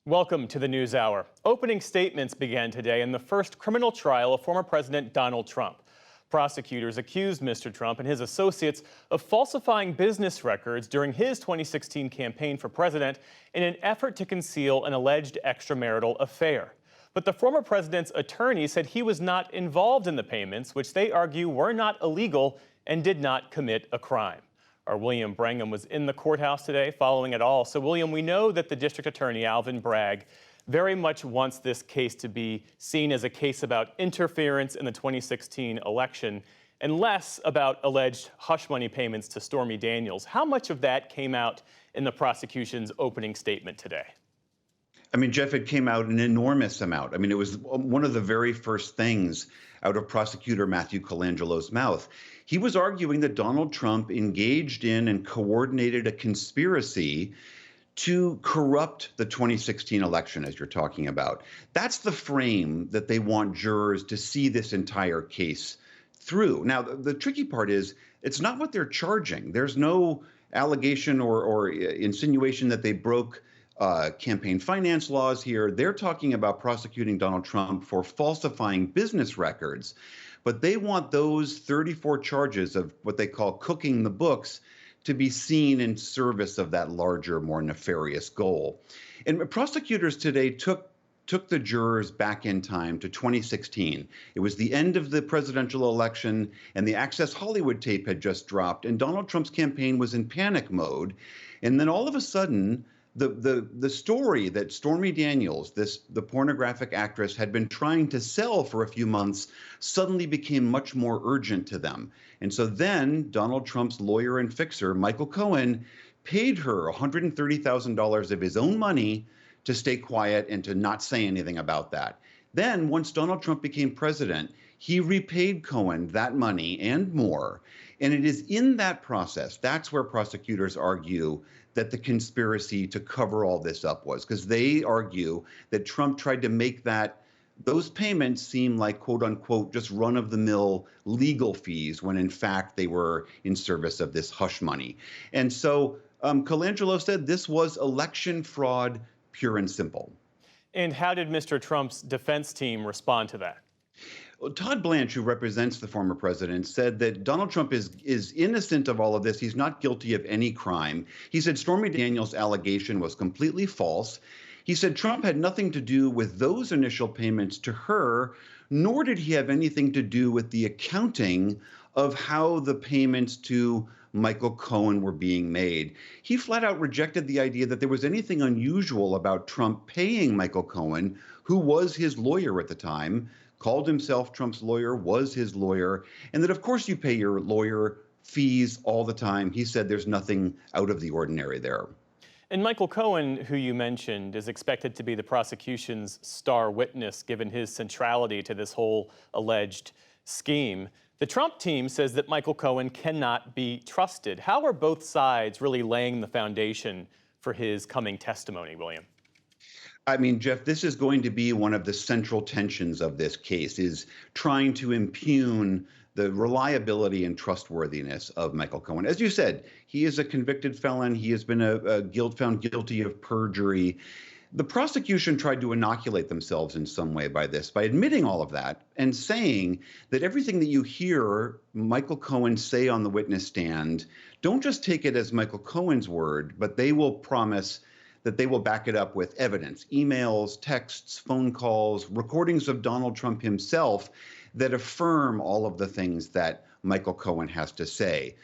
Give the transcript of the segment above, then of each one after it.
Welcome to the NewsHour. Opening statements began today in the first criminal trial of former President Donald Trump. Prosecutors accused Mr. Trump and his associates of falsifying business records during his 2016 campaign for president in an effort to conceal an alleged extramarital affair. But the former president's attorney said he was not involved in the payments, which they argue were not illegal and did not commit a crime. Our William Brangham was in the courthouse today following it all. So, William, we know that the district attorney, Alvin Bragg, very much wants this case to be seen as a case about interference in the 2016 election and less about alleged hush money payments to Stormy Daniels. How much of that came out in the prosecution's opening statement today? I mean, Jeff, it came out an enormous amount. I mean, it was one of the very first things out of prosecutor Matthew Colangelo's mouth. He was arguing that Donald Trump engaged in and coordinated a conspiracy to corrupt the 2016 election, as you're talking about. That's the frame that they want jurors to see this entire case through. Now, the tricky part is it's not what they're charging. There's no allegation or insinuation that they broke campaign finance laws here. They're talking about prosecuting Donald Trump for falsifying business records, but they want those 34 charges of what they call cooking the books to be seen in service of that larger, more nefarious goal. And prosecutors today took the jurors back in time to 2016. It was the end of the presidential election, and the Access Hollywood tape had just dropped, and Donald Trump's campaign was in panic mode. And then all of a sudden, the story that Stormy Daniels, the pornographic actress, had been trying to sell for a few months suddenly became much more urgent to them. And so then Donald Trump's lawyer and fixer, Michael Cohen, paid her $130,000 of his own money to stay quiet and to not say anything about that. Then, once Donald Trump became president, he repaid Cohen that money and more. And it is in that process, that's where prosecutors argue that the conspiracy to cover all this up was, because they argue that Trump tried to make those payments seem like, quote unquote, just run of the mill legal fees, when in fact they were in service of this hush money. And so Colangelo said this was election fraud, pure and simple. And how did Mr. Trump's defense team respond to that? Well, Todd Blanche, who represents the former president, said that Donald Trump is innocent of all of this. He's not guilty of any crime. He said Stormy Daniels' allegation was completely false. He said Trump had nothing to do with those initial payments to her, nor did he have anything to do with the accounting of how the payments to Michael Cohen were being made. He flat out rejected the idea that there was anything unusual about Trump paying Michael Cohen, who was his lawyer at the time, called himself Trump's lawyer, was his lawyer, and that, of course, you pay your lawyer fees all the time. He said there's nothing out of the ordinary there. And Michael Cohen, who you mentioned, is expected to be the prosecution's star witness, given his centrality to this whole alleged scheme. The Trump team says that Michael Cohen cannot be trusted. How are both sides really laying the foundation for his coming testimony, William? I mean, Jeff, this is going to be one of the central tensions of this case, is trying to impugn the reliability and trustworthiness of Michael Cohen. As you said, he is a convicted felon. He has been found guilty of perjury. The prosecution tried to inoculate themselves in some way by admitting all of that and saying that everything that you hear Michael Cohen say on the witness stand, don't just take it as Michael Cohen's word, but they will promise that they will back it up with evidence, emails, texts, phone calls, recordings of Donald Trump himself that affirm all of the things that Michael Cohen has to say.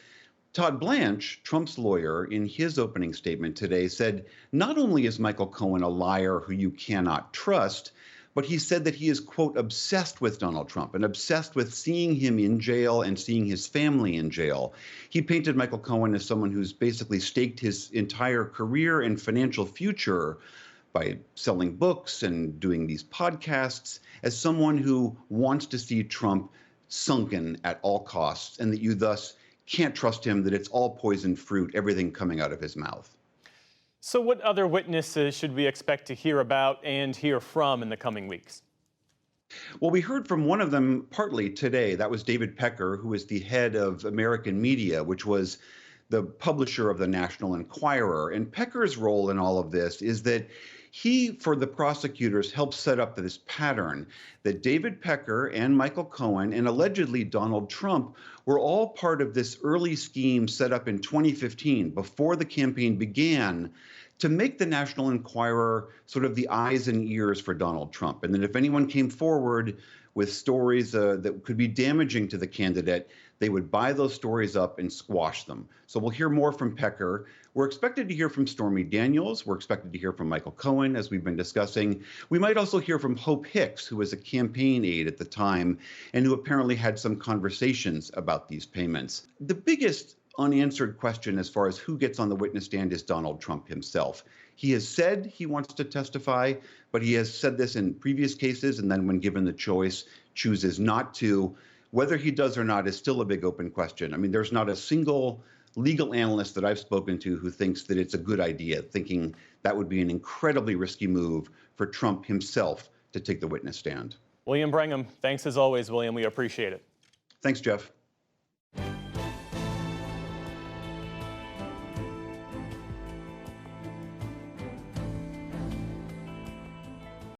Todd Blanche, Trump's lawyer, in his opening statement today said not only is Michael Cohen a liar who you cannot trust, but he said that he is, quote, obsessed with Donald Trump and obsessed with seeing him in jail and seeing his family in jail. He painted Michael Cohen as someone who's basically staked his entire career and financial future by selling books and doing these podcasts, as someone who wants to see Trump sunken at all costs, and that you thus can't trust him, that it's all poisoned fruit, everything coming out of his mouth. So what other witnesses should we expect to hear about and hear from in the coming weeks? Well, we heard from one of them partly today. That was David Pecker, who is the head of American Media, which was the publisher of the National Enquirer. And Pecker's role in all of this is that He, for the prosecutors, helped set up this pattern that David Pecker and Michael Cohen and allegedly Donald Trump were all part of this early scheme set up in 2015 before the campaign began to make the National Enquirer sort of the eyes and ears for Donald Trump. And then if anyone came forward with stories that could be damaging to the candidate, they would buy those stories up and squash them. So we'll hear more from Pecker. We're expected to hear from Stormy Daniels. We're expected to hear from Michael Cohen, as we've been discussing. We might also hear from Hope Hicks, who was a campaign aide at the time and who apparently had some conversations about these payments. The biggest unanswered question as far as who gets on the witness stand is Donald Trump himself. He has said he wants to testify, but he has said this in previous cases, and then when given the choice, chooses not to. Whether he does or not is still a big open question. I mean, there's not a single legal analyst that I've spoken to who thinks that it's a good idea, thinking that would be an incredibly risky move for Trump himself to take the witness stand. William Brangham, thanks as always, William. We appreciate it. Thanks, Jeff.